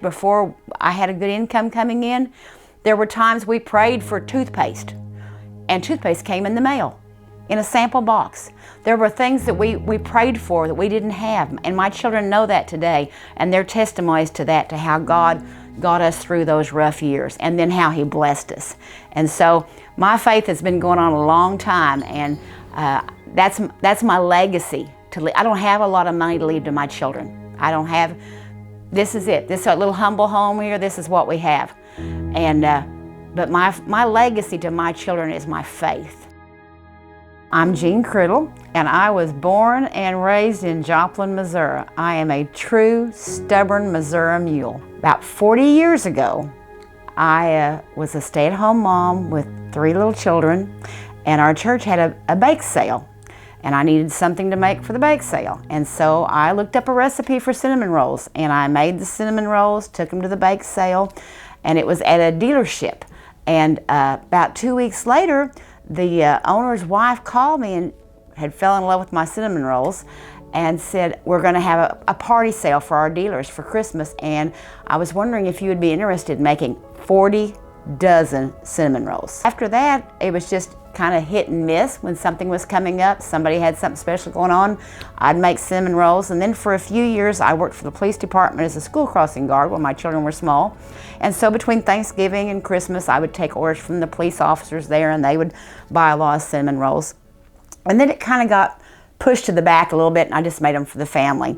before I had a good income coming in, there were times we prayed for toothpaste, and toothpaste came in the mail in a sample box. There were things that we prayed for that we didn't have, and my children know that today, and their testimonies to that, to how God got us through those rough years, and then how He blessed us. And so my faith has been going on a long time, and that's my legacy. I don't have a lot of money to leave to my children. I don't have, this is it. This is a little humble home here. This is what we have. And but my legacy to my children is my faith. I'm Jean Criddle, and I was born and raised in Joplin, Missouri. I am a true, stubborn Missouri mule. About 40 years ago, I was a stay-at-home mom with 3 little children, and our church had a bake sale, and I needed something to make for the bake sale. And so I looked up a recipe for cinnamon rolls, and I made the cinnamon rolls, took them to the bake sale, and it was at a dealership. And about 2 weeks later, the owner's wife called me and had fell in love with my cinnamon rolls and said, we're going to have a party sale for our dealers for Christmas, and I was wondering if you would be interested in making 40 dozen cinnamon rolls. After that, it was just kind of hit and miss. When something was coming up, somebody had something special going on, I'd make cinnamon rolls. And then for a few years, I worked for the police department as a school crossing guard when my children were small. And so between Thanksgiving and Christmas, I would take orders from the police officers there, and they would buy a lot of cinnamon rolls. And then it kind of got pushed to the back a little bit, and I just made them for the family.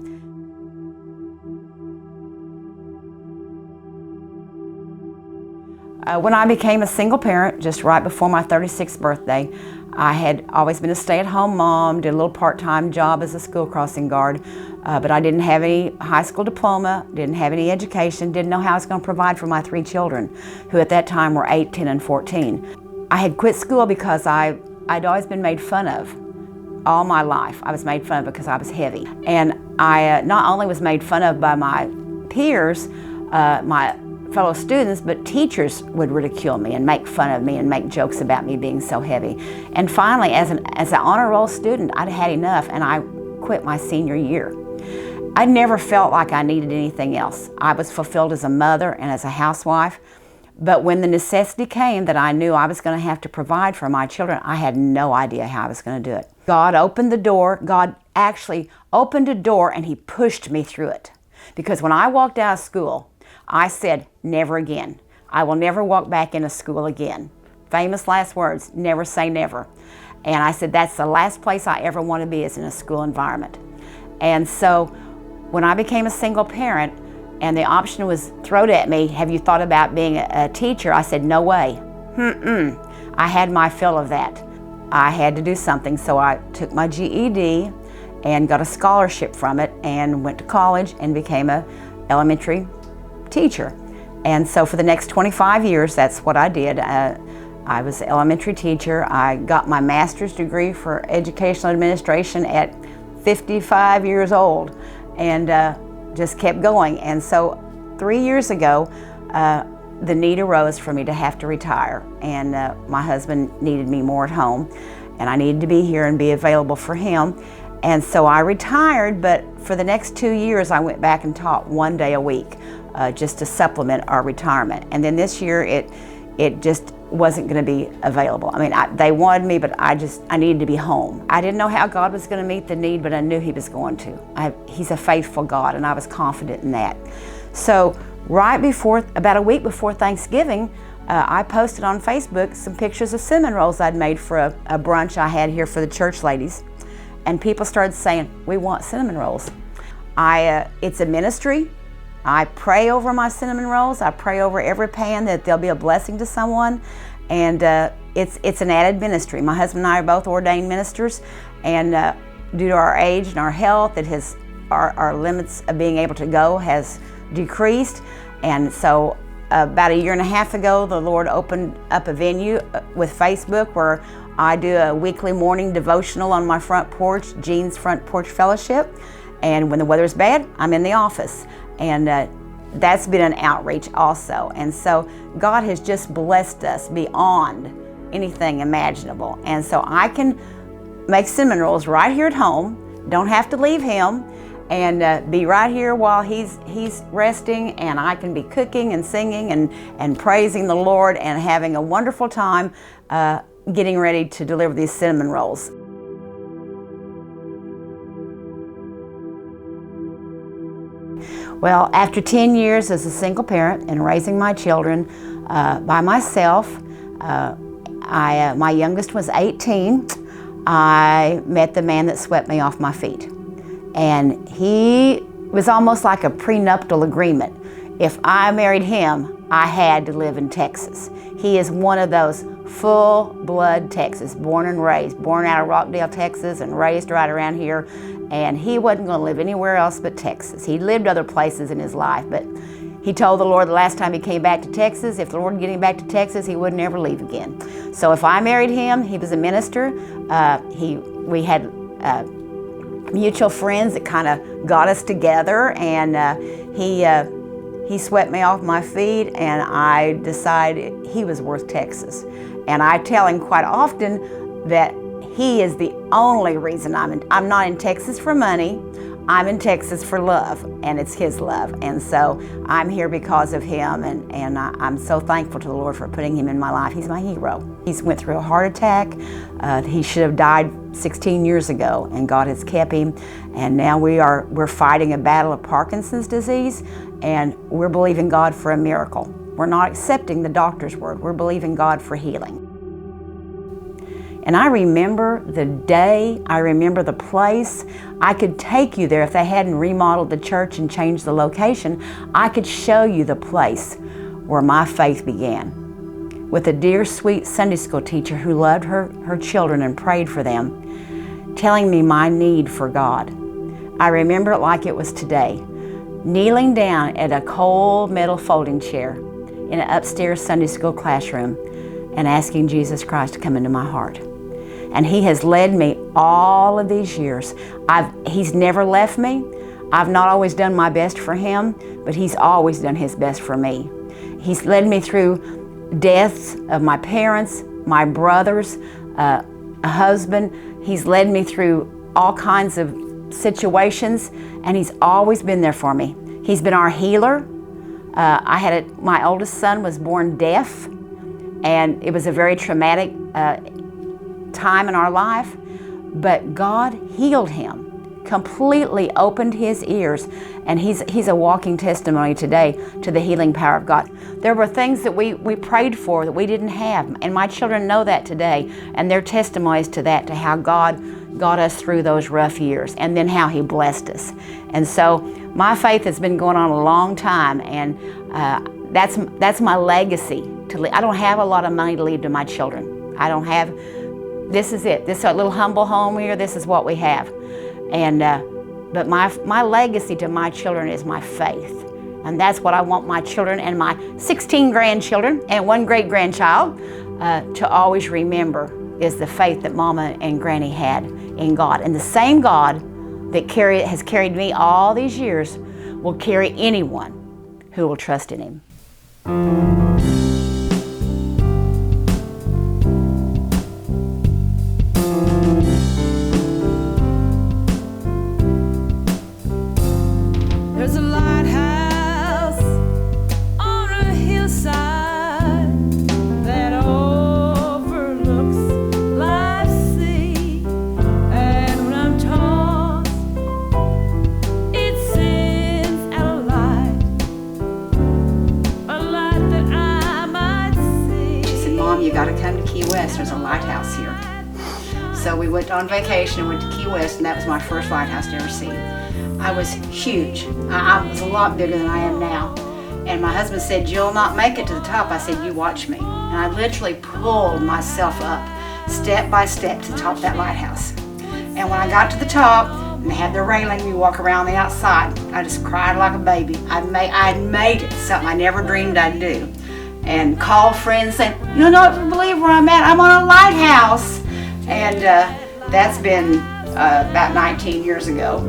When I became a single parent, just right before my 36th birthday, I had always been a stay-at-home mom, did a little part-time job as a school crossing guard, but I didn't have any high school diploma, didn't have any education, didn't know how I was going to provide for my 3 children, who at that time were 8, 10, and 14. I had quit school because I'd always been made fun of. All my life, I was made fun of because I was heavy. And I not only was made fun of by my peers, my fellow students, but teachers would ridicule me and make fun of me and make jokes about me being so heavy. And finally, as an honor roll student, I'd had enough, and I quit my senior year. I never felt like I needed anything else. I was fulfilled as a mother and as a housewife, but when the necessity came that I knew I was going to have to provide for my children, I had no idea how I was going to do it. God opened the door. God actually opened a door, and He pushed me through it. Because when I walked out of school, I said, never again. I will never walk back into school again. Famous last words, never say never. And I said, that's the last place I ever want to be, is in a school environment. And so when I became a single parent and the option was thrown at me, have you thought about being a teacher? I said, no way. I had my fill of that. I had to do something, so I took my GED and got a scholarship from it and went to college and became an elementary teacher. And so for the next 25 years, that's what I did. I was an elementary teacher. I got my master's degree for educational administration at 55 years old, and just kept going. And so 3 years ago, the need arose for me to have to retire, and my husband needed me more at home, and I needed to be here and be available for him. And so I retired, but for the next 2 years, I went back and taught 1 day a week, just to supplement our retirement. And then this year, it just wasn't going to be available. I mean, they wanted me, but I needed to be home. I didn't know how God was going to meet the need, but I knew He was going to. He's a faithful God, and I was confident in that. So about a week before Thanksgiving, I posted on Facebook some pictures of cinnamon rolls I'd made for a brunch I had here for the church ladies. And people started saying, we want cinnamon rolls. It's a ministry. I pray over my cinnamon rolls. I pray over every pan that they'll be a blessing to someone. And it's an added ministry. My husband and I are both ordained ministers, and due to our age and our health, our limits of being able to go has decreased. And so about 1.5 years ago, the Lord opened up a venue with Facebook where I do a weekly morning devotional on my front porch, Jean's Front Porch Fellowship. And when the weather's bad, I'm in the office. And that's been an outreach also. And so God has just blessed us beyond anything imaginable. And so I can make cinnamon rolls right here at home, don't have to leave Him, and be right here while he's resting, and I can be cooking and singing and praising the Lord and having a wonderful time getting ready to deliver these cinnamon rolls. Well, after 10 years as a single parent and raising my children by myself, my youngest was 18, I met the man that swept me off my feet. And he was almost like a prenuptial agreement. If I married him, I had to live in Texas. He is one of those full-blood Texas, born out of Rockdale, Texas, and raised right around here. And he wasn't going to live anywhere else but Texas. He lived other places in his life, but he told the Lord the last time he came back to Texas, if the Lord would get him back to Texas, he would never leave again. So if I married him, he was a minister. We had mutual friends that kind of got us together, and he swept me off my feet, and I decided he was worth Texas. And I tell him quite often that he is the only reason I'm not in Texas for money. I'm in Texas for love, and it's his love. And so I'm here because of him, and I'm so thankful to the Lord for putting him in my life. He's my hero. He's went through a heart attack. He should have died 16 years ago, and God has kept him. And now we're fighting a battle of Parkinson's disease, and we're believing God for a miracle. We're not accepting the doctor's word. We're believing God for healing. And I remember the day, I remember the place. I could take you there if they hadn't remodeled the church and changed the location. I could show you the place where my faith began, with a dear, sweet Sunday school teacher who loved her children and prayed for them, telling me my need for God. I remember it like it was today, kneeling down at a cold metal folding chair in an upstairs Sunday school classroom and asking Jesus Christ to come into my heart. And he has led me all of these years. He's never left me. I've not always done my best for him, but he's always done his best for me. He's led me through deaths of my parents, my brothers, a husband. He's led me through all kinds of situations, and he's always been there for me. He's been our healer. My oldest son was born deaf, and it was a very traumatic time in our life, but God healed him, completely opened his ears, and he's a walking testimony today to the healing power of God. There were things that we prayed for that we didn't have, and my children know that today, and they're testimonies to that, to how God got us through those rough years, and then how he blessed us. And so my faith has been going on a long time, and that's my legacy. I don't have a lot of money to leave to my children. I don't have. This is it. This is our little humble home here. This is what we have. And but my legacy to my children is my faith. And that's what I want my children and my 16 grandchildren and one great-grandchild to always remember, is the faith that Mama and Granny had in God. And the same God that has carried me all these years will carry anyone who will trust in him. You got to come to Key West. There's a lighthouse here. So we went on vacation and went to Key West, and that was my first lighthouse to ever see. I was huge. I was a lot bigger than I am now. And my husband said, "You'll not make it to the top." I said, "You watch me." And I literally pulled myself up step by step to the top of that lighthouse. And when I got to the top and they had the railing, we walk around the outside, I just cried like a baby. I'd made it, something I never dreamed I'd do. And called friends saying, "You'll not believe where I'm at. I'm on a lighthouse." And that's been about 19 years ago.